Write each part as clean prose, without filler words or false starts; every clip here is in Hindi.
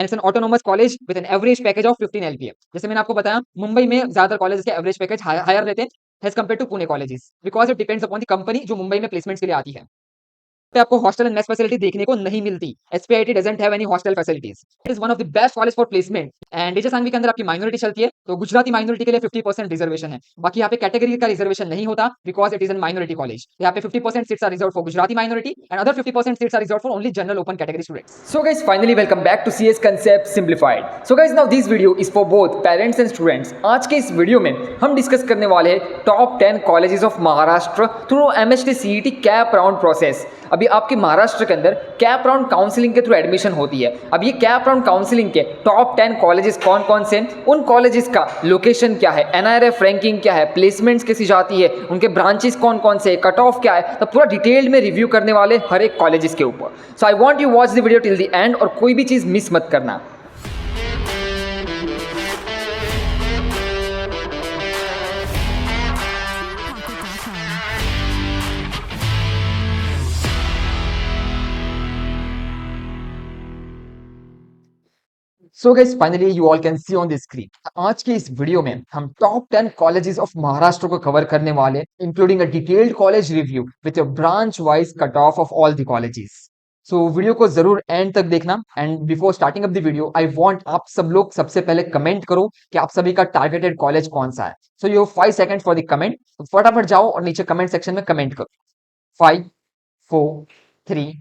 It's an autonomous college with an average package of 15 LPA. जैसे मैंने आपको बताया, मुंबई में ज्यादातर कॉलेज के एवरेज पैकेज हायर रहते हैं as compare to Pune colleges, because it depends upon the company जो मुंबई में प्लेसमेंट्स के लिए आती है। पे आपको हॉस्टल एंड मेस फैसिलिटी देखने को नहीं मिलती। SPIT doesn't have any hostel facilities. It is one of the best college for placement. And teacher Sangvi के अंदर आपकी माइनॉरिटी चलती है, तो गुजराती माइनॉरिटी के लिए 50% रिजर्वेशन है। बाकी यहाँ पे कैटेगरी का रिजर्वेशन नहीं होता, because it is an minority college. यहाँ पे 50% seats are reserve for Gujarati minority and other 50% seats are reserve for only general open category students. So guys, finally welcome back to CS Concept Simplified. So guys, now this video is for both parents and students. आज के इस वीडियो में हम डिस्कस करने वाले हैं top 10 colleges of Maharashtra through MHT CET cap round process. अभी आपके महाराष्ट्र के अंदर कैप राउंड काउंसलिंग के थ्रू एडमिशन होती है। अब ये कैप राउंड काउंसलिंग के टॉप 10 कॉलेजेस कौन कौन से हैं, उन कॉलेजेस का लोकेशन क्या है, एनआरएफ रैंकिंग क्या है, प्लेसमेंट्स कैसी जाती है, उनके ब्रांचेस कौन कौन से, कट ऑफ क्या है, तो पूरा डिटेल्ड में रिव्यू करने वाले हर एक कॉलेजेस के ऊपर। So I want you watch the video till the end और कोई भी चीज़ मिस मत करना। So guys, finally you all can see on the screen, आज की इस वीडियो में हम टॉप 10 कॉलेजेस ऑफ महाराष्ट्र को कवर करने वाले, including a detailed college review with a branch wise cut off of all the colleges. So video को जरूर एंड तक देखना। And before starting of the video, I want आप सब लोग सबसे पहले कमेंट करो कि आप सभी का टारगेटेड कॉलेज कौन सा है। So you have 5 second for the comment. फटाफट जाओ और नीचे कमेंट सेक्शन में कमेंट करो। 5 4 3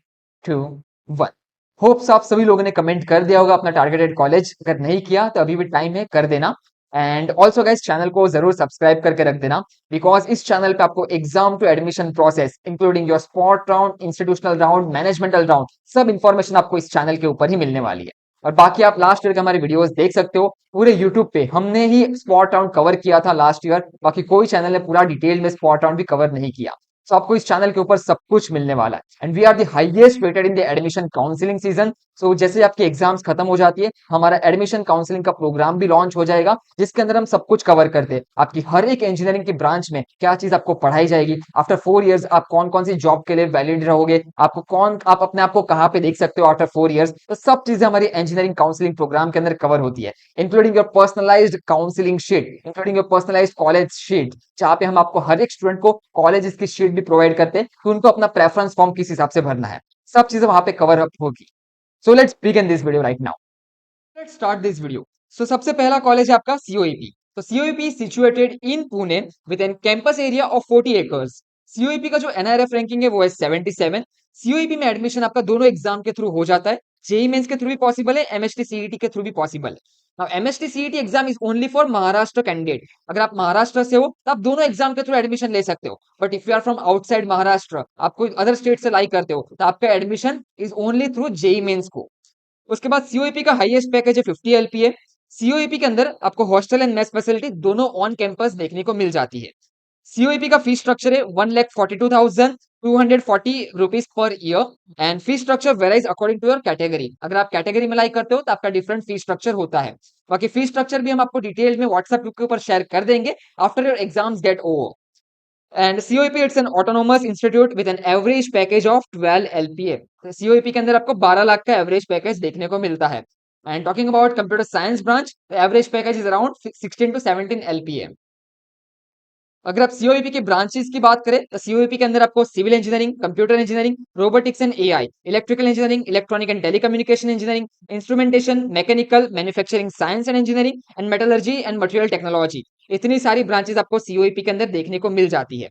2 1। होप्स आप सभी लोगों ने कमेंट कर दिया होगा अपना टारगेटेड कॉलेज। अगर नहीं किया तो अभी भी टाइम है, कर देना। एंड ऑल्सो गाइस, चैनल को जरूर सब्सक्राइब करके रख देना, बिकॉज इस चैनल पे आपको exam to admission process including your spot round, institutional round, managemental round, सब इंफॉर्मेशन आपको इस चैनल के ऊपर ही मिलने वाली है। और बाकी आप लास्ट ईयर के हमारे वीडियोस देख सकते हो, पूरे यूट्यूब पे हमने ही स्पॉट राउंड कवर किया था लास्ट ईयर। बाकी कोई चैनल ने पूरा डिटेल में स्पॉट राउंड भी कवर नहीं किया। तो आपको इस चैनल के ऊपर सब कुछ मिलने वाला है। And we are the highest rated in the admission counselling season. So जैसे आपकी एग्जाम्स खत्म हो जाती है, हमारा एडमिशन काउंसलिंग का प्रोग्राम भी लॉन्च हो जाएगा, जिसके अंदर हम सब कुछ कवर करते हैं। आपकी हर एक इंजीनियरिंग की ब्रांच में क्या चीज आपको पढ़ाई जाएगी, आफ्टर 4 इयर्स आप कौन कौन सी जॉब के लिए वैलिड रहोगे, आप अपने आप को कहाँ पे देख सकते हो आफ्टर 4 इयर्स, तो सब चीजें हमारी इंजीनियरिंग काउंसलिंग प्रोग्राम के अंदर कवर होती है, including your personalised counselling sheet, including your personalised college sheet, जहाँ पे हम आपको हर एक स्टूडेंट को कॉलेज की शीट भी प्रोवाइड करते हैं कि उनको अपना प्रेफरेंस फॉर्म किस हिसाब से भरना है। सब चीजें वहां पे कवर अप होगी। So let's begin this video right now. Let's start this video. So सबसे पहला कॉलेज है आपका सीओईपी। तो COEP situated in Pune with an campus area of 40 acres. COEP का जो एनआरएफ रैंकिंग है वो है 77। सीओईपी में एडमिशन आपका दोनों एग्जाम के थ्रू हो जाता है। जेई मेंस के थ्रू भी पॉसिबल है, एमएचटी सीईटी के थ्रू भी पॉसिबल है। Now MHT CET exam is only for Maharashtra candidate. अगर आप महाराष्ट्र से हो तो आप दोनों एग्जाम के थ्रू एडमिशन ले सकते हो। But if you are from outside Maharashtra, आप कोई अदर स्टेट से लाइक करते हो, तो आपका admission is only through JEE mains को। उसके बाद सीओईपी का हाईएस्ट पैकेज है 50 एलपीए। सीओईपी के अंदर आपको हॉस्टल एंड मेस फैसिलिटी दोनों ऑन कैंपस देखने को मिल जाती है। सीओईपी का फी स्ट्रक्चर है 1,42,240 rupees per year and fee structure varies according to your category. अगर आप कैटेगरी में लाइक करते हो तो आपका डिफरेंट फी स्ट्रक्चर होता है। बाकी फी स्ट्रक्चर भी हम आपको डिटेल में व्हाट्सएप ग्रुप के ऊपर शेयर कर देंगे after your exams get over. And COEP it's an autonomous institute with an average package of 12 LPA. COEP के अंदर आपको 12 लाख का एवरेज पैकेज देखने को मिलता है। And talking about computer science branch, average package is around 16 to 17 LPA. अगर आप सीओईपी की ब्रांचेस की बात करें तो सीओईपी के अंदर आपको civil engineering, computer engineering, robotics and AI, electrical engineering, electronic and telecommunication engineering, instrumentation, mechanical, manufacturing science and engineering and metallurgy and material technology, इतनी सारी ब्रांचेस आपको सीओईपी के अंदर देखने को मिल जाती है।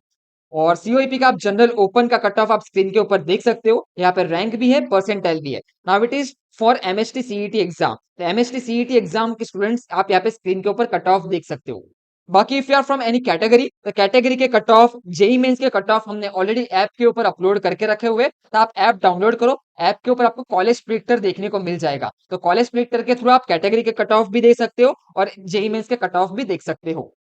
और सीओईपी का आप जनरल ओपन का कट ऑफ आप स्क्रीन के ऊपर देख सकते हो। यहाँ पर रैंक भी है, परसेंटाइल भी है। Now it is for MHT CET exam. तो एमएचटी सीईटी एग्जाम के स्टूडेंट्स आप यहाँ पे स्क्रीन के ऊपर कट ऑफ देख सकते हो। बाकी if you are from any category, तो कैटेगरी के कट ऑफ, जेई मेंस के कट ऑफ हमने ऑलरेडी ऐप के ऊपर अपलोड करके रखे हुए। तो आप ऐप डाउनलोड करो, ऐप के ऊपर आपको कॉलेज प्रिडिक्टर देखने को मिल जाएगा। तो कॉलेज प्रिडिक्टर के थ्रू आप कैटेगरी के कट ऑफ भी देख सकते हो और जेई मेंस के कट ऑफ भी देख सकते हो।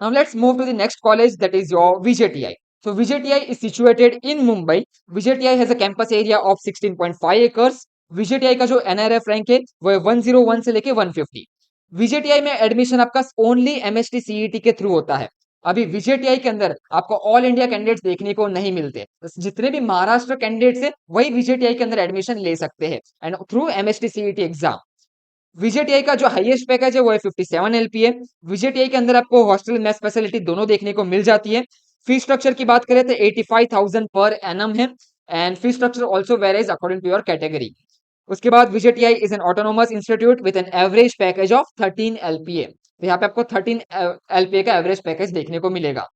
Now let's move to the next college, that is your VJTI. So VJTI is situated in Mumbai. VJTI has a campus area of 16.5 acres. VJTI का जो NRF रैंक है वो है 101 से लेके 150। VJTI में एडमिशन आपका ओनली एमएचटी सीईटी के थ्रू होता है। अभी विजेटीआई के अंदर आपको ऑल इंडिया कैंडिडेट्स देखने को नहीं मिलते, तो जितने भी महाराष्ट्र कैंडिडेट्स है वही विजेटीआई के अंदर एडमिशन ले सकते हैं and through MST CET exam. विजेटीआई का जो हाईएस्ट पैकेज है वो है 57 एलपीए। विजेटीआई के अंदर आपको हॉस्टल मेस फैसिलिटी दोनों देखने को मिल जाती है। फी स्ट्रक्चर की बात करें तो 85,000 पर एनम है and fee structure also varies according to your category. उसके बाद VJTI is an autonomous institute with an average package of 13 LPA. तो यहाँ पे आपको 13 एलपीए का एवरेज पैकेज देखने को मिलेगा।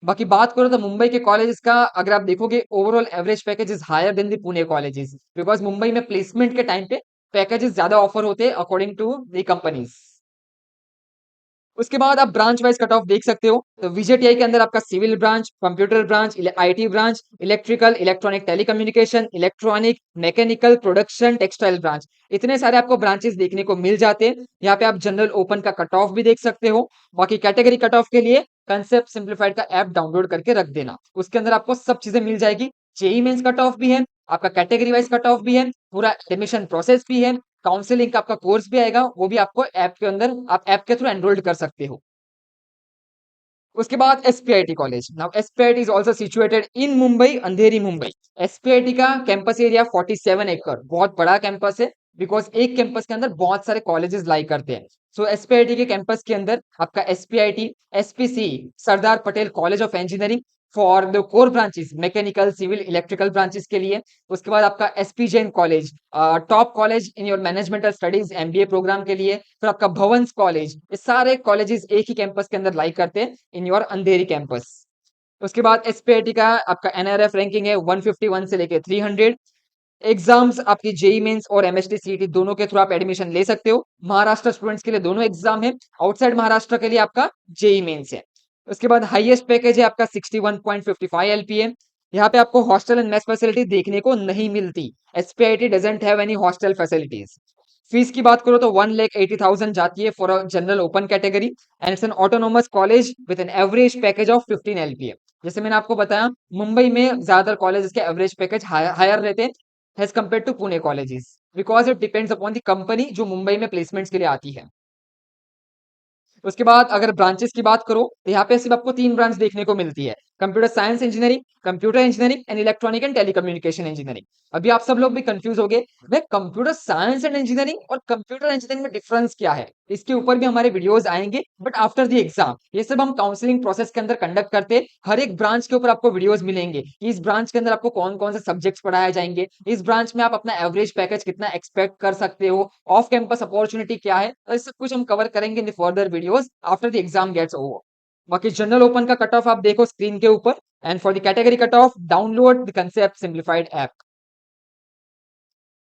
बाकी बात करो तो मुंबई के कॉलेजेस का अगर आप देखोगे overall average package is higher than the Pune colleges, because Mumbai में प्लेसमेंट के टाइम पे पैकेजेस ज्यादा ऑफर होते हैं अकॉर्डिंग टू द कंपनीज। उसके बाद आप ब्रांच वाइज कट ऑफ देख सकते हो, तो विजेटीआई के अंदर आपका civil branch, computer branch, IT branch, electrical, electronic telecommunication, electronic, mechanical, production, textile branch, इतने सारे आपको ब्रांचेस देखने को मिल जाते हैं। यहाँ पे आप जनरल ओपन का कट ऑफ भी देख सकते हो। बाकी कैटेगरी कट ऑफ के लिए कंसेप्ट सिंप्लीफाइड का ऐप डाउनलोड करके रख देना, उसके अंदर आपको सब चीजें मिल जाएगी। जेई मेंस कट ऑफ भी है, आपका कैटेगरी वाइज कट ऑफ भी है, पूरा एडमिशन प्रोसेस भी है, काउंसलिंग का आपका कोर्स भी आएगा, वो भी आपको ऐप के अंदर आप ऐप के थ्रू एनरोल्ड कर सकते हो। उसके बाद SPIT college, now SPIT is also situated in Mumbai, Andheri Mumbai. SPIT का कैंपस एरिया 47 एकड़, बहुत बड़ा कैंपस है, बिकॉज एक कैंपस के अंदर बहुत सारे कॉलेजेस लाई करते हैं। सो एसपीआईटी के कैंपस के अंदर आपका SPIT, SPC Sardar Patel college of engineering for the core branches, mechanical, civil, electrical branches के लिए। उसके बाद आपका SP Jain college, top college in your managemental studies MBA programme के लिए। फिर आपका भवंस कॉलेज, ये सारे कॉलेजेस एक ही कैंपस के अंदर लाई करते हैं इन योर अंधेरी कैंपस। उसके बाद एसपीआईटी का आपका एनआरएफ रैंकिंग है 151 से लेके 300। एग्जाम्स आपकी जेई मेंस और एमएसटी सीईटी दोनों के थ्रू आप एडमिशन ले सकते हो। महाराष्ट्र स्टूडेंट्स के लिए दोनों एग्जाम है, आउटसाइड महाराष्ट्र के लिए आपका जेई मेंस है। उसके बाद हाईएस्ट पैकेज है आपका 61.55 एलपीए। यहाँ पे आपको हॉस्टल एंड मेस फैसिलिटी देखने को नहीं मिलती। SPIT doesn't have any hostel facilities. Fees की बात करो तो 1,80,000 जाती है for a general open category and it's an autonomous college with an average package of 15 LPA. जैसे मैंने आपको बताया, मुंबई में ज्यादातर कॉलेजेस के एवरेज पैकेज हायर रहते हैं as compare to Pune colleges, because it depends upon the company जो मुंबई में प्लेसमेंट्स के लिए आती है। उसके बाद अगर ब्रांचेस की बात करो तो यहाँ पे सिर्फ आपको 3 ब्रांच देखने को मिलती है, computer science engineering, computer engineering and electronic and telecommunication engineering. अभी आप सब लोग भी कंफ्यूज हो गए, भाई कंप्यूटर साइंस एंड इंजीनियरिंग और कंप्यूटर इंजीनियरिंग में डिफरेंस क्या है। इसके ऊपर भी हमारे वीडियोस आएंगे, बट आफ्टर द एग्जाम। ये सब हम काउंसलिंग प्रोसेस के अंदर कंडक्ट करते हैं। हर एक ब्रांच के ऊपर आपको वीडियोस मिलेंगे कि इस ब्रांच के अंदर आपको कौन कौन से सब्जेक्ट्स पढ़ाए जाएंगे, इस ब्रांच में आप अपना एवरेज पैकेज कितना एक्सपेक्ट कर सकते हो, ऑफ कैंपस अपॉर्चुनिटी क्या है, तो सब कुछ हम कवर करेंगे in the further videos after the exam gets over. बाकी जनरल ओपन का कट ऑफ आप देखो स्क्रीन के ऊपर, and for the category cut off download the concept simplified app.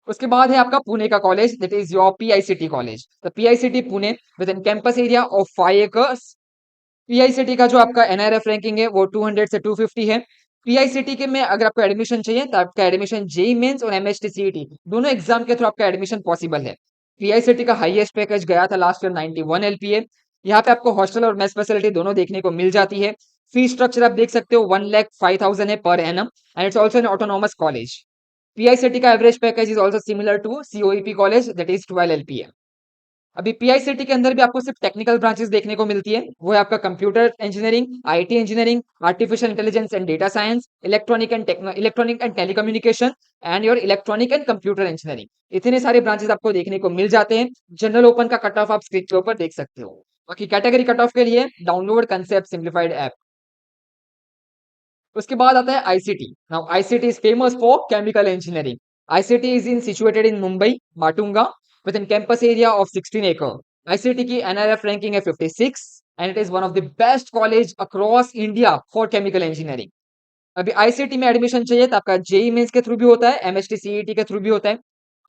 उसके बाद है आपका पुणे का college, that is your PICT college. तो PICT Pune with an campus area of 5 acres. PICT का जो आपका एनआरएफ रैंकिंग है वो 200 से 250 है। पीआईसीटी के में अगर आपको एडमिशन चाहिए तो आपका एडमिशन जेई मेंस और एमएसटी सीईटी दोनों एग्जाम के थ्रू आपका एडमिशन पॉसिबल है। पीआईसीटी का हाईएस्ट पैकेज गया था लास्ट ईयर 91 एलपीए। यहाँ पे आपको हॉस्टल और मेस फैसिलिटी दोनों देखने को मिल जाती है। फी स्ट्रक्चर आप देख सकते हो 1,05,000 है per annum and it's also an autonomous college. PICT का average package is also similar to COEP college, that is 12 LPA. अभी पीआईसीटी के अंदर भी आपको सिर्फ टेक्निकल ब्रांचेस देखने को मिलती है, वो है आपका computer engineering, IT engineering, artificial intelligence and data science, electronic and telecommunication and your electronic and computer engineering. इतने सारे ब्रांचेस आपको देखने को मिल जाते हैं। जनरल ओपन का कट ऑफ आप स्क्रीन के ऊपर देख सकते हो। बाकी कैटेगरी कट ऑफ के लिए डाउनलोड कंसेप्ट सिंप्लीफाइड ऐप। उसके बाद आता है ICT. Now ICT is famous for chemical engineering. ICT is in situated in Mumbai Matunga with an campus area of 16 एकड़। आईसीटी की एनआरएफ रैंकिंग है 56 and it is one of the best college across India for chemical engineering. अभी आईसीटी में एडमिशन चाहिए तो आपका जेई मेंस के थ्रू भी होता है, एमएसटी सीईटी के थ्रू भी होता है।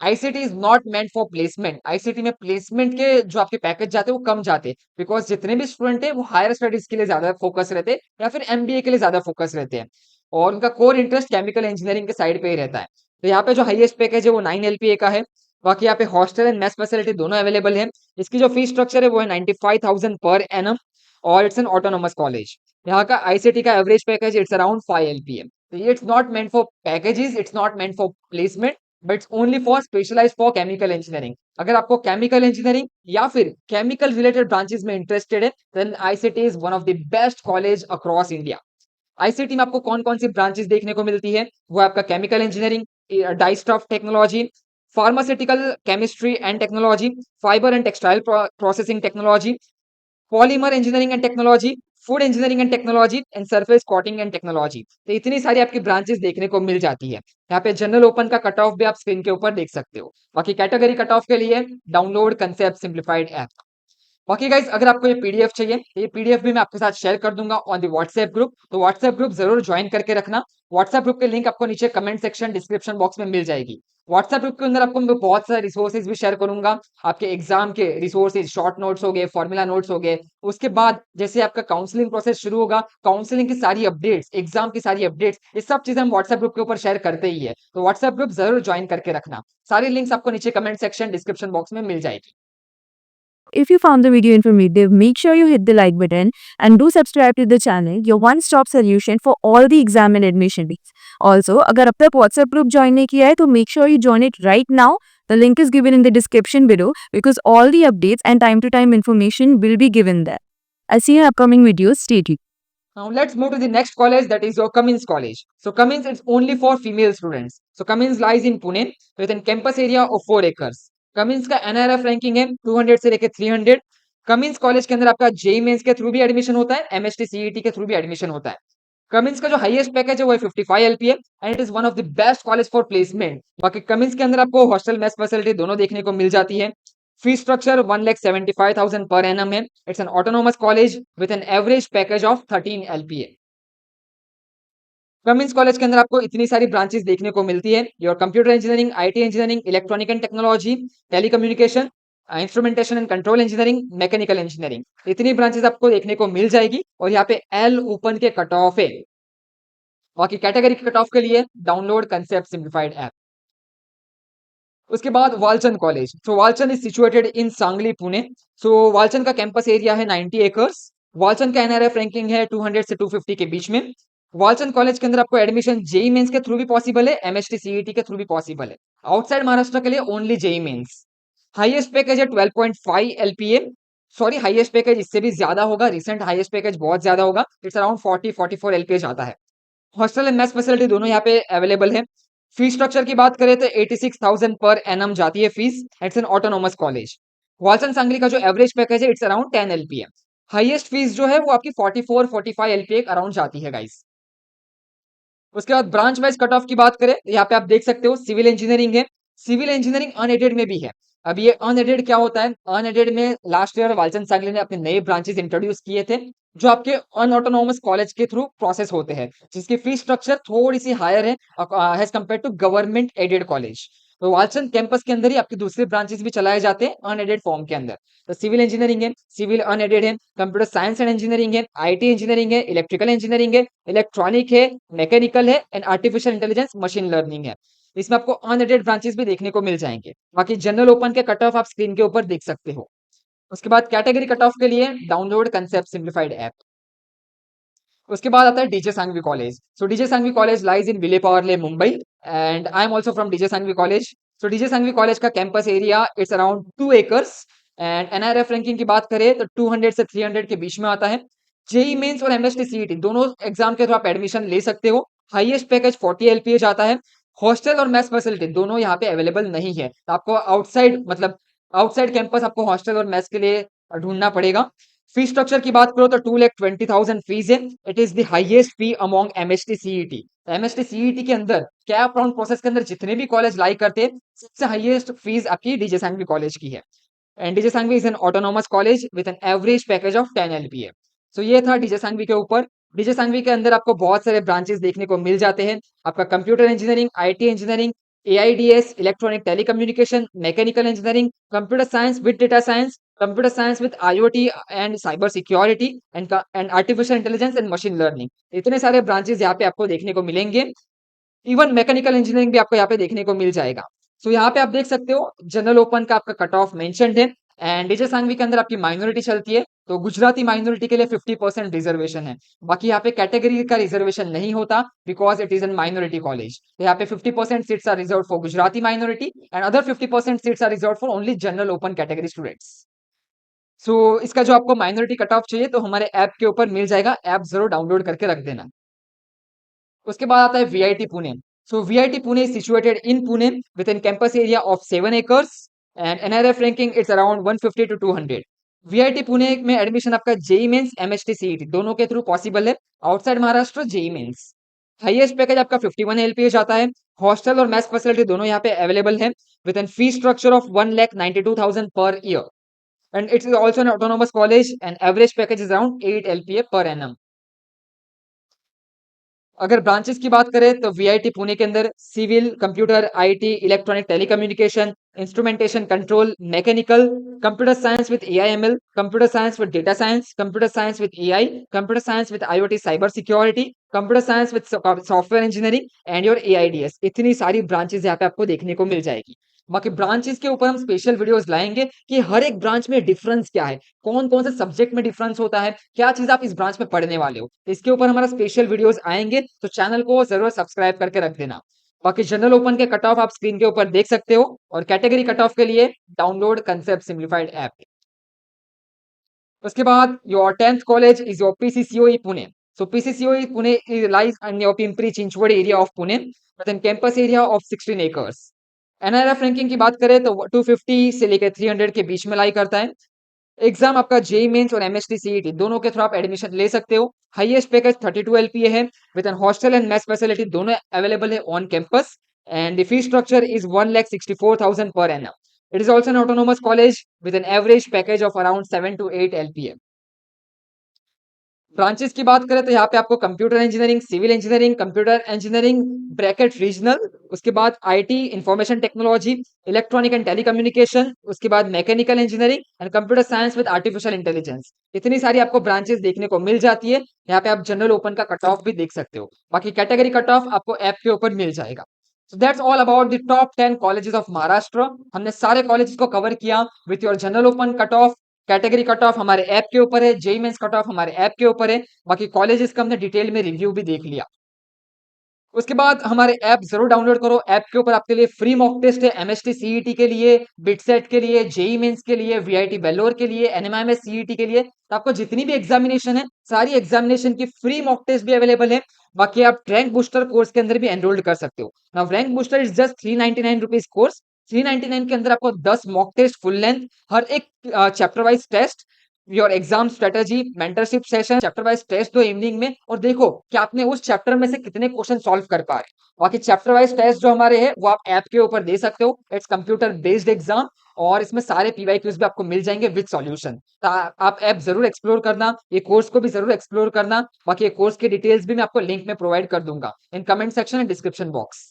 ICT is not meant for placement. ICT में प्लेसमेंट के जो आपके पैकेज जाते हैं वो कम जाते हैं, बिकॉज जितने भी स्टूडेंट है वो हायर स्टडीज के लिए ज्यादा फोकस रहते हैं या फिर एमबीए के लिए ज्यादा फोकस रहते हैं, और उनका कोर इंटरेस्ट केमिकल इंजीनियरिंग के साइड पे ही रहता है। तो यहाँ पे जो हाईएस्ट पैकेज है वो 9 एलपीए का है। बाकी यहाँ पे हॉस्टल एंड मेस फैसिलिटी दोनों अवेलेबल है। इसकी जो फीस स्ट्रक्चर है वो है 95,000 पर एनम और इट्स एन ऑटोनोमस कॉलेज। यहाँ का आईसीटी का average package it's around 5 LPA. It's not meant for packages, it's not meant for placement, but it's only for specialize for chemical engineering. अगर आपको केमिकल इंजीनियरिंग या फिर केमिकल रिलेटेड ब्रांचेस में इंटरेस्टेड है, then ICT is one of the best college across India. ICT में आपको कौन कौन सी ब्रांचेस देखने को मिलती है? वो आपका chemical engineering, dyestuff technology, pharmaceutical chemistry and technology, fibre and textile processing technology, polymer engineering and technology, food engineering and technology and surface coating and technology. तो इतनी सारी आपकी ब्रांचेस देखने को मिल जाती है। यहाँ पे जनरल ओपन का कट ऑफ भी आप स्क्रीन के ऊपर देख सकते हो। बाकी कैटेगरी कट ऑफ के लिए डाउनलोड कंसेप्ट सिंप्लीफाइड ऐप। बाकी गाइस, अगर आपको ये पीडीएफ चाहिए, ये पीडीएफ भी मैं आपके साथ शेयर कर दूंगा ऑन द व्हाट्सएप ग्रुप, तो व्हाट्सएप ग्रुप जरूर ज्वाइन करके रखना। व्हाट्सएप ग्रुप के लिंक आपको नीचे कमेंट सेक्शन डिस्क्रिप्शन बॉक्स में मिल जाएगी। व्हाट्सएप ग्रुप के अंदर आपको मैं बहुत सारे रिसोर्सेज भी शेयर करूंगा, आपके एग्जाम के रिसोर्सेज, शॉर्ट नोट्स हो गए, फॉर्मूला नोट्स हो गए। उसके बाद जैसे आपका काउंसलिंग प्रोसेस शुरू होगा, काउंसलिंग की सारी अपडेट्स, एग्जाम की सारी अपडेट्स, ये सब चीजें हम व्हाट्सएप ग्रुप के ऊपर शेयर करते ही है। तो व्हाट्सएप ग्रुप जरूर ज्वाइन करके रखना। सारी लिंक्स आपको नीचे कमेंट सेक्शन डिस्क्रिप्शन बॉक्स में मिल जाएगी। If you found the video informative, make sure you hit the like button and do subscribe to the channel, your one-stop solution for all the exam and admission needs. Also, अगर अब तक WhatsApp group join नहीं किया है तो make sure you join it right now. The link is given in the description below because all the updates and time-to-time information will be given there. I'll see you in upcoming videos. Stay tuned. Now let's move to the next college, that is your Cummins College. So Cummins is only for female students. So Cummins lies in Pune with a campus area of 4 acres. Cummins का NRF रैंकिंग है 200 से लेके 300। कमिंस कॉलेज के अंदर आपका जेई मेंस के थ्रू भी एडमिशन होता है, एमएसटी सीईटी के थ्रू भी एडमिशन होता है। कमिंस का जो हाईएस्ट पैकेज है वो है 55 LPA and it is one of the best college for placement. बाकी कमिंस के अंदर आपको हॉस्टल मेस फैसिलिटी दोनों देखने को मिल जाती है। फी स्ट्रक्चर 1,75,000 per annum है। It's an autonomous college with an average package of 13 LPA. Cummins college के अंदर आपको इतनी सारी ब्रांचेस देखने को मिलती है, your computer engineering, IT engineering, electronic and technology, telecommunication, instrumentation and control engineering, mechanical engineering, इतनी ब्रांचेस आपको देखने को मिल जाएगी। और यहाँ पे एल ओपन के कट ऑफ है। बाकी कैटेगरी के कट ऑफ के लिए डाउनलोड कंसेप्ट सिंप्लीफाइड ऐप। उसके बाद Walchand college. So Walchand is situated in Sangli Pune. So Walchand का कैंपस एरिया है 90 एकर्स। वालचंद का एनआरएफ रैंकिंग है 200 से 250 के बीच में। वालचंद कॉलेज के अंदर आपको एडमिशन जेई मेंस के थ्रू भी पॉसिबल है, एमएसटी सीईटी के थ्रू भी पॉसिबल है। आउटसाइड महाराष्ट्र के लिए only JEE mains. Highest package है 12.5 एलपीए। सॉरी, हाईएस्ट पैकेज इससे भी ज्यादा होगा, रिसेंट हाईएस्ट पैकेज बहुत ज्यादा होगा, इट्स अराउंड 44 एलपीए जाता है। हॉस्टल एंड मेस फैसिलिटी दोनों यहाँ पे अवेलेबल है। फीस स्ट्रक्चर की बात करें तो 86,000 पर एनम जाती है fees. It's an autonomous college. Walchand Sangli का जो एवरेज पैकेज है it's around 10 LPA. Highest fees जो है वो आपकी 44-45 एलपीए अराउंड जाती है गाइस। उसके बाद ब्रांच वाइज कट ऑफ की बात करें, यहाँ पे आप देख सकते हो सिविल इंजीनियरिंग है। सिविल इंजीनियरिंग अनएडेड में भी है। अब ये अनएडेड क्या होता है? अनएडेड में लास्ट ईयर वालचंद सांगली ने अपने नए ब्रांचेस इंट्रोड्यूस किए थे, जो आपके अनऑटोनोमस कॉलेज के थ्रू प्रोसेस होते हैं, जिसकी फीस स्ट्रक्चर थोड़ी सी हायर है as compare to government aided college. तो वालचंद कैंपस के अंदर ही आपके दूसरे ब्रांचेस भी चलाए जाते हैं अनएडेड फॉर्म के अंदर। तो सिविल इंजीनियरिंग है, सिविल अनएडेड है, कंप्यूटर साइंस एंड इंजीनियरिंग है, आईटी इंजीनियरिंग है, इलेक्ट्रिकल इंजीनियरिंग है, इलेक्ट्रॉनिक है, मैकेनिकल है and artificial intelligence machine learning है। इसमें आपको अनएडेड ब्रांचेस भी देखने को मिल जाएंगे। बाकी जनरल ओपन के कट ऑफ आप स्क्रीन के ऊपर देख सकते हो। उसके बाद कैटेगरी कट ऑफ के लिए डाउनलोड कंसेप्ट सिंप्लीफाइड ऐप। उसके बाद आता है DJ Sanghvi college. So DJ Sanghvi college lies in Vile Parle, Mumbai, and I am also from DJ Sanghvi college. So DJ Sanghvi college का campus area it's around 2 acres and NRF ranking की बात करें तो 200 से 300 के बीच में आता है। जेई मेंस और एमएसटी सीईटी दोनों एग्जाम के थ्रू आप एडमिशन ले सकते हो। हाईएस्ट पैकेज 40 एलपीए जाता है। हॉस्टल और मेस फैसिलिटी दोनों यहाँ पे अवेलेबल नहीं है, तो आपको आउटसाइड मतलब आउटसाइड कैंपस आपको हॉस्टल और मेस के लिए ढूंढना पड़ेगा। फी स्ट्रक्चर की बात करो तो 2,20,000 फीस है। It is the highest fee among MST CET. MST CET के अंदर कैप राउंड प्रोसेस के अंदर जितने भी कॉलेज लाई करते हैं, सबसे हाईएस्ट फीस आपकी डीजे सांघवी कॉलेज की है। And DJ Sanghvi is an autonomous college with an average package of 10 LPA. So ये था डीजे सांघवी के ऊपर। डीजे सांघवी के अंदर आपको बहुत सारे ब्रांचेस देखने को मिल जाते हैं। आपका computer engineering, IT engineering, AIDS, electronic telecommunication, mechanical engineering, computer science with data science, computer science with IOT and cyber security and artificial intelligence and machine learning, इतने सारे ब्रांचेस यहाँ पे आपको देखने को मिलेंगे। इवन मैकेनिकल इंजीनियरिंग भी आपको यहाँ पे देखने को मिल जाएगा। सो यहाँ पे आप देख सकते हो जनरल ओपन का आपका कट ऑफ मेंशन्ड है एंड डीजे सांगवी के अंदर आपकी माइनॉरिटी चलती है, तो गुजराती माइनॉरिटी के लिए 50% रिजर्वेशन है। बाकी यहाँ पे कैटेगरी का रिजर्वेशन नहीं होता because it is an minority college. तो यहाँ पे 50% seats are reserve for Gujarati minority and other 50% seats are reserve for only general open category students. So इसका जो आपको माइनॉरिटी कट ऑफ चाहिए तो हमारे ऐप के ऊपर मिल जाएगा, ऐप जरूर डाउनलोड करके रख देना। उसके बाद आता है VIT Pune. So VIT Pune is situated in Pune with an campus area of 7 acres and NRF ranking it's around 150 to 200। VIT Pune में एडमिशन आपका जेई मेंस एमएचटी सीईटी दोनों के थ्रू पॉसिबल है। Outside Maharashtra JEE mains. Highest package आपका 51 एलपीए जाता है। हॉस्टल और मेस फैसिलिटी दोनों यहाँ पे अवेलेबल है with an fee structure of 1,92,000 per year and it is also an autonomous college and average package is around 8 LPA per annum। अगर ब्रांचेस की बात करें तो वीआईटी पुणे के अंदर civil, computer, IT, electronic telecommunication, instrumentation control, mechanical, computer science with AIML, computer science with data science, computer science with AI, computer science with IOT cyber security, computer science with software engineering and your AIDS, इतनी सारी ब्रांचेस यहाँ पे आपको देखने को मिल जाएगी। बाकी ब्रांचेस के ऊपर हम स्पेशल वीडियोस लाएंगे कि हर एक ब्रांच में डिफरेंस क्या है, कौन कौन से सब्जेक्ट में डिफरेंस होता है, क्या चीज आप इस ब्रांच में पढ़ने वाले हो, तो इसके ऊपर हमारा स्पेशल वीडियोस आएंगे, तो चैनल को जरूर सब्सक्राइब करके रख देना। बाकी जनरल ओपन के कट ऑफ आप स्क्रीन के ऊपर देख सकते हो और कैटेगरी कट ऑफ के लिए डाउनलोड कंसेप्ट सिंप्लीफाइड ऐप। उसके बाद your 10th college is your PCCOE Pune. So PCCOE Pune lies in your Pimpri Chinchwad area of Pune with an campus area of 16 acres. NRF ranking की बात करें तो 250 से लेकर 300 के बीच में लाई करता है। एग्जाम आपका जेई मेंस और एमएचटी सीईटी दोनों के थ्रू आप एडमिशन ले सकते हो। हाईएस्ट पैकेज 32 एलपीए है with an hostel and mess facility दोनों अवेलेबल है on campus and the fee structure is 1,64,000 per annum। It is also an autonomous college with an average package of around 7 to 8 LPA। Branches की बात करें तो यहाँ पे आपको computer engineering, civil engineering, computer engineering bracket regional, उसके बाद IT, information technology, electronic and telecommunication, उसके बाद mechanical engineering and computer science with artificial intelligence, इतनी सारी आपको ब्रांचेस देखने को मिल जाती है। यहाँ पे आप जनरल ओपन का कट ऑफ भी देख सकते हो। बाकी कैटेगरी कट ऑफ आपको ऐप के ऊपर मिल जाएगा। So that's all about the top 10 colleges of Maharashtra। हमने सारे कॉलेजेस को कवर किया with your general open cut off, category cut of हमारे ऐप के ऊपर है, जेई मेंस कट ऑफ हमारे ऐप के ऊपर है। बाकी कॉलेजेस का हमने डिटेल में रिव्यू भी देख लिया। उसके बाद हमारे ऐप जरूर डाउनलोड करो। ऐप के ऊपर आपके लिए फ्री मॉक टेस्ट है एमएचटी सीईटी के लिए, बिटसेट के लिए, जेई मेंस के लिए, वीआईटी बेल्लोर के लिए, एनएमएमएस सीईटी के लिए। तो आपको जितनी भी एग्जामिनेशन है सारी एग्जामिनेशन की फ्री मॉक टेस्ट भी अवेलेबल है। बाकी आप रैंक बूस्टर कोर्स के अंदर भी एनरोल्ड कर सकते हो। Now rank booster is just 399 rupees course. 399 के अंदर आपको 10 मॉक टेस्ट फुल लेंथ, हर एक chapter wise test, your exam strategy, mentorship session, chapter wise test दो इवनिंग में और देखो कि आपने उस चैप्टर में से कितने क्वेश्चन सॉल्व कर पा रहे। बाकी चैप्टर वाइज टेस्ट जो हमारे हैं वो आप ऐप के ऊपर दे सकते हो। इट्स कंप्यूटर बेस्ड एग्जाम और इसमें सारे पीवाईक्यूज भी आपको मिल जाएंगे विद सॉल्यूशन। तो आप ऐप जरूर एक्सप्लोर करना, ये कोर्स को भी जरूर एक्सप्लोर करना। बाकी ये कोर्स की डिटेल्स भी मैं आपको लिंक में प्रोवाइड कर दूंगा in comment section and description box.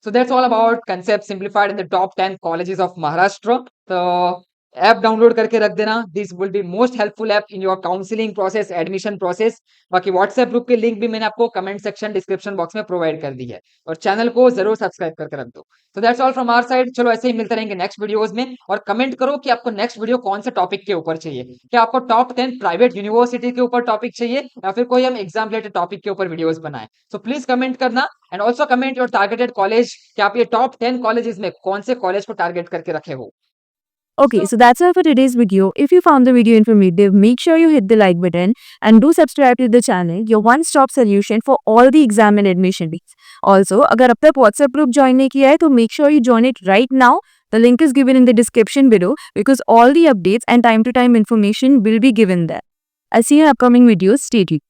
So that's all about concept simplified in the top 10 colleges of Maharashtra। तो ऐप डाउनलोड करके रख देना। This will be most helpful app in your counselling process, admission process. बाकी व्हाट्सएप ग्रुप की लिंक भी मैंने आपको कमेंट सेक्शन डिस्क्रिप्शन बॉक्स में प्रोवाइड कर दी है और चैनल को जरूर सब्सक्राइब करके रख दो। तो that's all from our side. चलो ऐसे ही मिलते रहेंगे नेक्स्ट वीडियोस में और कमेंट करो कि आपको नेक्स्ट वीडियो कौन से टॉपिक के ऊपर चाहिए। क्या आपको टॉप 10 प्राइवेट यूनिवर्सिटी के ऊपर टॉपिक चाहिए या फिर कोई हम एग्जाम रिलेटेड टॉपिक के ऊपर वीडियोस बनाए। सो प्लीज कमेंट करना and also comment your targeted college कि आप ये टॉप 10 कॉलेजेस में कौन से कॉलेज को टारगेट करके रखे हो। Okay, so that's all for today's video. If you found the video informative, make sure you hit the like button and do subscribe to the channel, your one-stop solution for all the exam and admission needs. Also, अगर अब तक WhatsApp group join नहीं किया है तो make sure you join it right now. The link is given in the description below because all the updates and time-to-time information will be given there. I'll see you in upcoming videos. Stay tuned.